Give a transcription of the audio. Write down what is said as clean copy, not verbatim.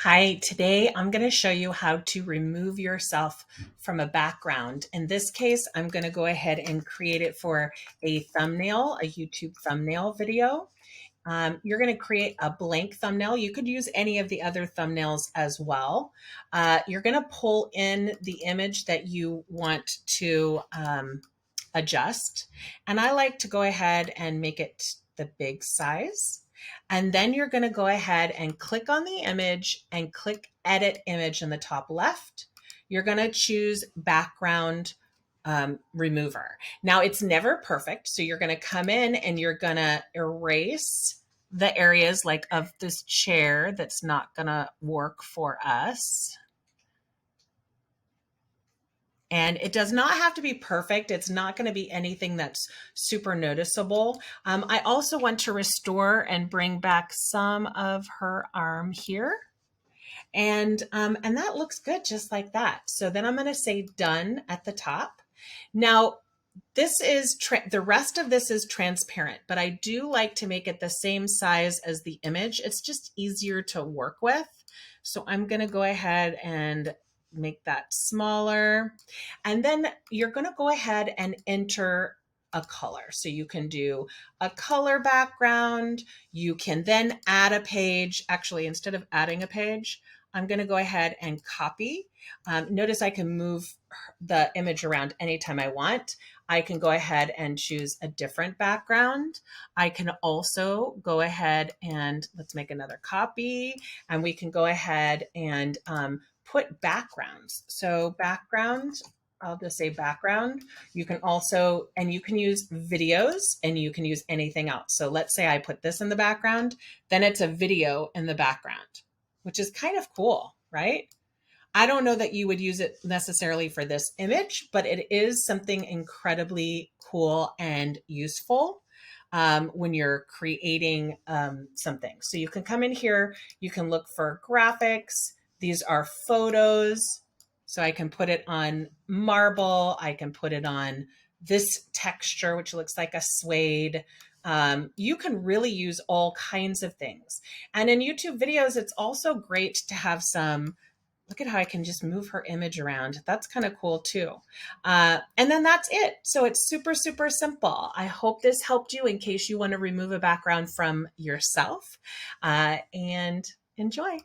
Hi, today I'm going to show you how to remove yourself from a background. In this case, I'm going to go ahead and create it for a thumbnail, a YouTube thumbnail video. You're going to create a blank thumbnail. You could use any of the other thumbnails as well. You're going to pull in the image that you want to adjust. And I like to go ahead and make it the big size. And then you're going to go ahead and click on the image and click edit image in the top left. You're going to choose background remover. Now it's never perfect. So you're going to come in and you're going to erase the areas like of this chair that's not going to work for us. And it does not have to be perfect. It's not going to be anything that's super noticeable. I also want to restore and bring back some of her arm here. And that looks good just like that. So then I'm going to say done at the top. Now, this is the rest of this is transparent, but I do like to make it the same size as the image. It's just easier to work with. So I'm going to go ahead and make that smaller. And then you're going to go ahead and enter a color. So you can do a color background. You can then add a page. Actually, instead of adding a page, I'm going to go ahead and copy. Notice I can move the image around anytime I want. I can go ahead and choose a different background. I can also go ahead and let's make another copy, and we can go ahead and put backgrounds. So background, I'll just say background. You can also, and you can use videos and you can use anything else. So let's say I put this in the background, then it's a video in the background, which is kind of cool, right? I don't know that you would use it necessarily for this image, but it is something incredibly cool and useful when you're creating something. So you can come in here, you can look for graphics. These are photos. So I can put it on marble. I can put it on this texture, which looks like a suede. You can really use all kinds of things. And in YouTube videos, it's also great to have some. Look at how I can just move her image around. That's kind of cool too. And then that's it. So it's super, super simple. I hope this helped you in case you want to remove a background from yourself and enjoy.